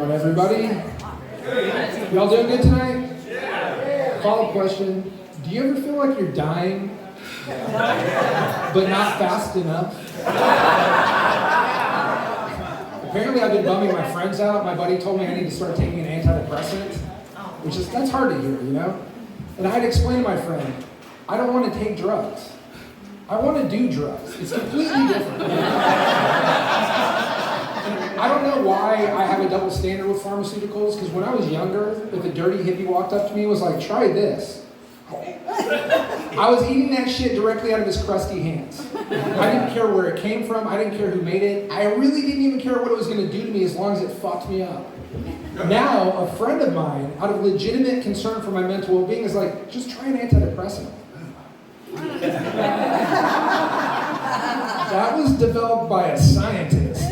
going, everybody? Y'all doing good tonight? Follow-up question. Do you ever feel like you're dying, but not fast enough? Apparently I've been bumming my friends out. My buddy told me I need to start taking an antidepressant, that's hard to hear, you know? And I had to explain to my friend, I don't want to take drugs. I want to do drugs. It's completely different. I don't know why I have a double standard with pharmaceuticals, because when I was younger, if a dirty hippie walked up to me and was like, try this. I was eating that shit directly out of his crusty hands. I didn't care where it came from. I didn't care who made it. I really didn't even care what it was going to do to me as long as it fucked me up. Now, a friend of mine, out of legitimate concern for my mental well-being, is like, just try an antidepressant. That was developed by a scientist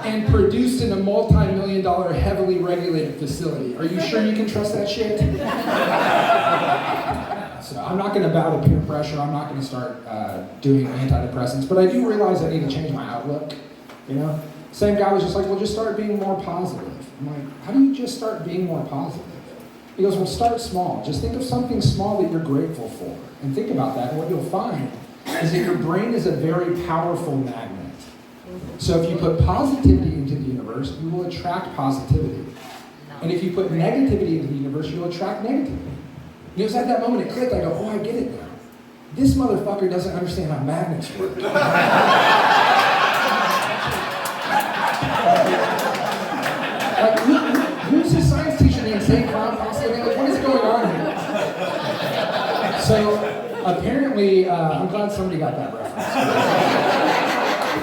and produced in a multi-million-dollar heavily regulated facility. Are you sure you can trust that shit? So I'm not going to bow to peer pressure. I'm not going to start doing antidepressants, but I do realize I need to change my outlook. You know, same guy was just like, well, just start being more positive. I'm like, how do you just start being more positive? He goes, well, start small. Just think of something small that you're grateful for, and think about that. And what you'll find is that your brain is a very powerful magnet. So if you put positivity into the universe, you will attract positivity. And if you put negativity into the universe, you'll attract negativity. And it was at that moment it clicked. I go, oh, I get it now. This motherfucker doesn't understand how magnets work. Like, who's his science teacher named St. Clown Possibly? Like, what is going on here? So apparently, I'm glad somebody got that reference.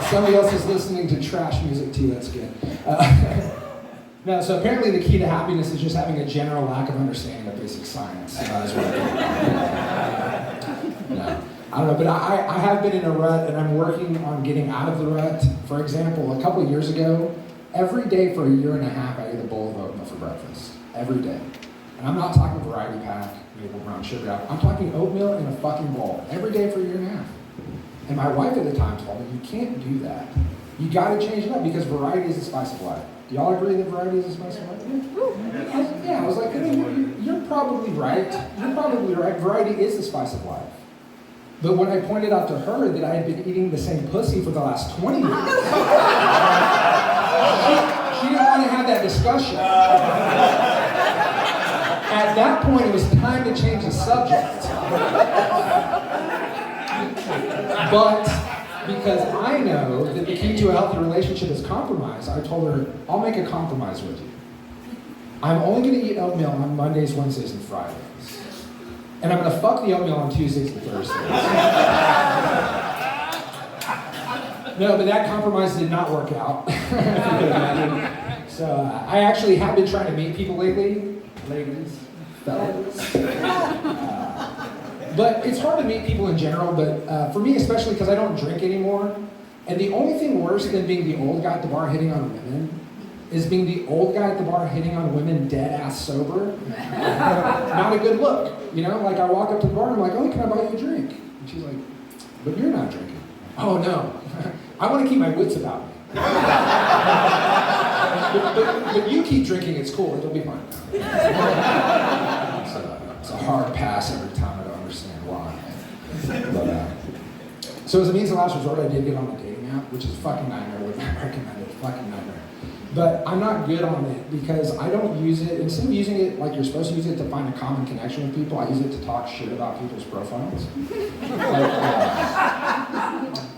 Somebody else is listening to trash music too, that's good. No, so apparently the key to happiness is just having a general lack of understanding of basic science. That's what no, I don't know, but I have been in a rut and I'm working on getting out of the rut. For example, a couple of years ago, every day for a year and a half I ate a bowl of oatmeal for breakfast. Every day. And I'm not talking variety pack, maple brown sugar. I'm talking oatmeal in a fucking bowl. Every day for a year and a half. And my wife at the time told me, you can't do that. You gotta change it up because variety is the spice of life. Do y'all agree that variety is the spice of life? Yeah, I was like, you're probably right. You're probably right. Variety is the spice of life. But when I pointed out to her that I had been eating the same pussy for the last 20 years, she didn't want to have that discussion. At that point, it was time to change the subject. But because I know that the key to a healthy relationship is compromise, I told her, I'll make a compromise with you. I'm only going to eat oatmeal on Mondays, Wednesdays, and Fridays. And I'm going to fuck the oatmeal on Tuesdays and Thursdays. No, but that compromise did not work out. So I actually have been trying to meet people lately. Ladies, fellas. But it's hard to meet people in general, but for me especially because I don't drink anymore. And the only thing worse than being the old guy at the bar hitting on women is being the old guy at the bar hitting on women dead ass sober. Not a good look. You know, like I walk up to the bar and I'm like, oh, can I buy you a drink? And she's like, but you're not drinking. Oh no, I want to keep my wits about me. but you keep drinking, it's cool, it'll be fine. It's a hard pass every time. I don't understand why. But, so as a means of last resort, I did get on the dating app, which is a fucking nightmare. Would not recommend it. Fucking nightmare. But I'm not good on it because I don't use it. Instead of using it like you're supposed to use it to find a common connection with people, I use it to talk shit about people's profiles.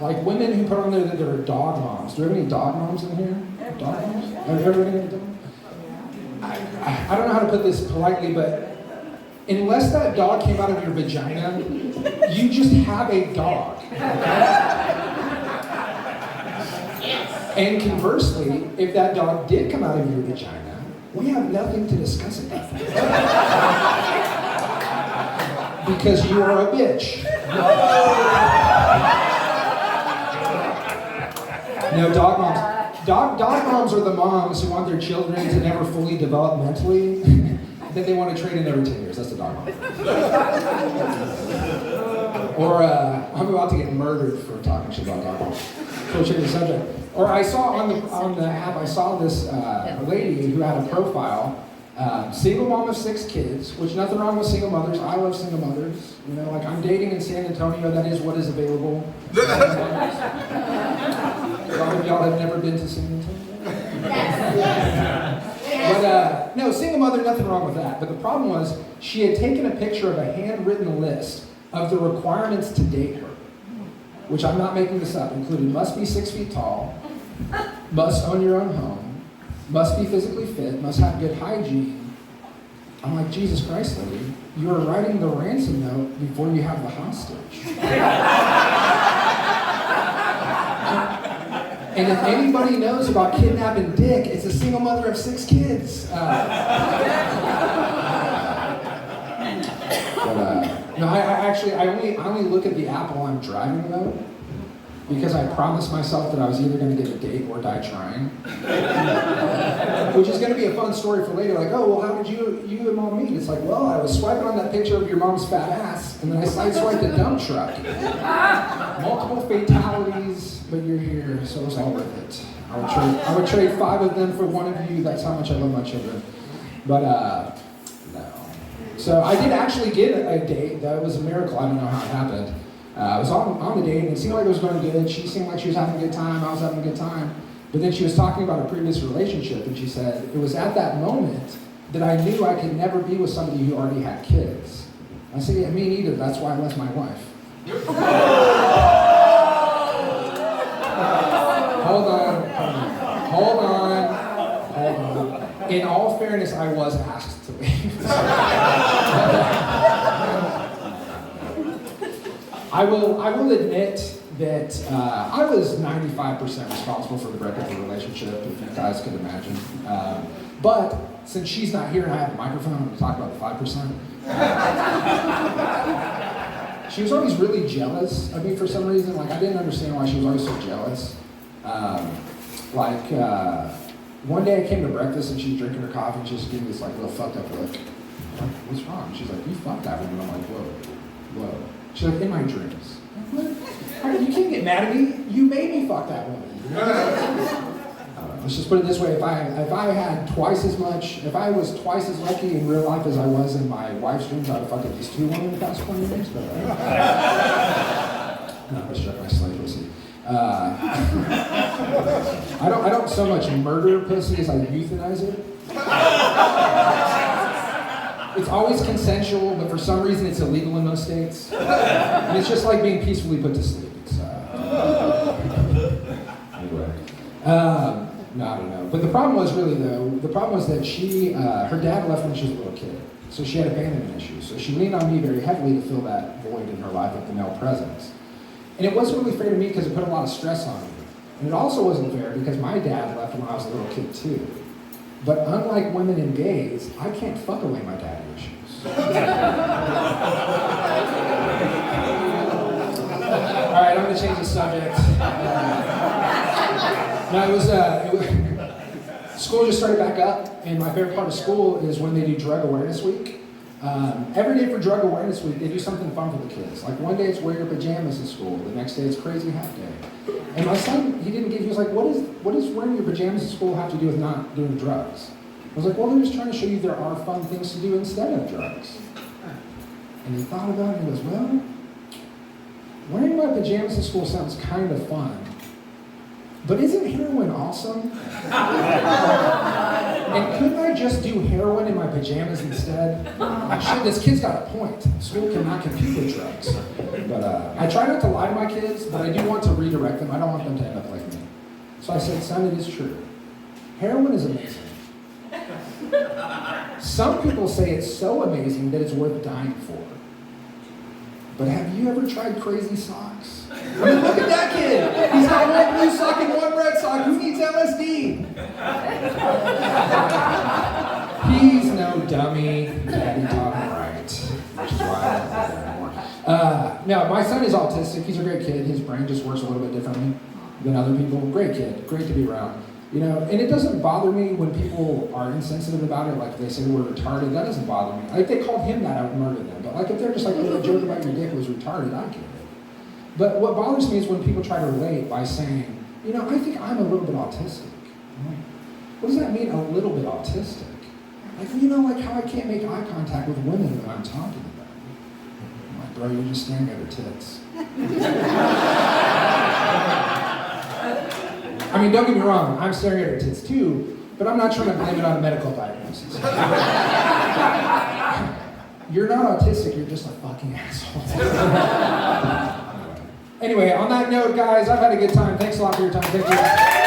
Like women who put on there that they're dog moms. Do we have any dog moms in here? Dog moms? Have you ever been a dog? I don't know how to put this politely, but unless that dog came out of your vagina, you just have a dog. And conversely, if that dog did come out of your vagina, we have nothing to discuss about that. Because you are a bitch. No, dog moms. Dog moms are the moms who want their children to never fully develop mentally. Then they want to trade in every 10 years. That's the dog mom. Or I'm about to get murdered for talking shit about dog moms. So change the subject. Or I saw on the app, I saw this lady who had a profile, single mom of 6 kids, which nothing wrong with single mothers. I love single mothers. You know, like I'm dating in San Antonio. That is what is available. A lot of y'all have never been to San Antonio. But no, single mother, nothing wrong with that. But the problem was she had taken a picture of a handwritten list of the requirements to date her, which I'm not making this up, included must be 6 feet tall, must own your own home, must be physically fit, must have good hygiene. I'm like, Jesus Christ, lady, you are writing the ransom note before you have the hostage. And if anybody knows about kidnapping Dick, it's a single mother of 6 kids. No, I only look at the app while I'm driving though, because I promised myself that I was either going to get a date or die trying. Which is going to be a fun story for later. Like, oh, well, how did you and mom meet? It's like, well, I was swiping on that picture of your mom's fat ass, and then I sideswiped a dump truck. Multiple fatalities, but you're here, so it was all worth it. I would trade 5 of them for 1 of you. That's how much I love my children. But no. So I did actually get a date. That was a miracle. I don't know how it happened. I was on the date, and it seemed like it was going good. She seemed like she was having a good time. I was having a good time. But then she was talking about a previous relationship, and she said, it was at that moment that I knew I could never be with somebody who already had kids. I said, yeah, me neither. That's why I left my wife. Hold on. In all fairness, I was asked to leave. I will admit that I was 95% responsible for the breakup of the relationship, if you guys could imagine. But since she's not here and I have a microphone, I'm going to talk about the 5%. She was always really jealous of me for some reason. Like, I didn't understand why she was always so jealous. One day I came to breakfast and she's drinking her coffee and she's giving me this like little fucked up look. I'm like, what's wrong? She's like, you fucked that woman. I'm like, whoa. She's like, in my dreams. I'm like, what? You can't get mad at me. You made me fuck that woman. Let's just put it this way: if I was twice as lucky in real life as I was in my wife's dreams, I would fuck at least 2 women in the past 20 years. But no, I struck my slave pussy. I don't so much murder pussy as I euthanize it. It's always consensual, but for some reason it's illegal in most states. And it's just like being peacefully put to sleep. It's anyway. No, I don't know. But the problem was that her dad left when she was a little kid. So she had abandonment issues. So she leaned on me very heavily to fill that void in her life with the male presence. And it wasn't really fair to me because it put a lot of stress on me. And it also wasn't fair because my dad left when I was a little kid too. But unlike women and gays, I can't fuck away my daddy issues. All right, I'm going to change the subject. School just started back up, and my favorite part of school is when they do Drug Awareness Week. Every day for Drug Awareness Week, they do something fun for the kids. Like one day it's wear your pajamas to school, the next day it's crazy hat day. And my son, he was like, what does wearing your pajamas to school have to do with not doing drugs? I was like, well, they're just trying to show you there are fun things to do instead of drugs. And he thought about it and he goes, well, wearing my pajamas to school sounds kind of fun. But isn't heroin awesome? And couldn't I just do heroin in my pajamas instead? Shit, this kid's got a point. School cannot compete with drugs. But I try not to lie to my kids, but I do want to redirect them. I don't want them to end up like me. So I said, son, it is true. Heroin is amazing. Some people say it's so amazing that it's worth dying for. But have you ever tried crazy socks? I mean, look at that kid. He's got 1 blue sock and 1 red sock. Who needs LSD? He's no dummy. Daddy taught him right. Which is why I don't like that anymore. No, my son is autistic. He's a great kid. His brain just works a little bit differently than other people. Great kid. Great to be around. You know, and it doesn't bother me when people are insensitive about it, like they say we're retarded. That doesn't bother me. Like, if they called him that, I would murder them. But like if they're just like, oh, a joke about your dick was retarded, I get it. But what bothers me is when people try to relate by saying, you know, I think I'm a little bit autistic. What does that mean, a little bit autistic? Like, you know, like how I can't make eye contact with women when I'm talking to them. I'm like, bro, you're just staring at her tits. I mean, don't get me wrong, I'm staring at her tits too, but I'm not trying to blame it on a medical diagnosis. You're not autistic, you're just a fucking asshole. Anyway, on that note, guys, I've had a good time. Thanks a lot for your time. Thank you.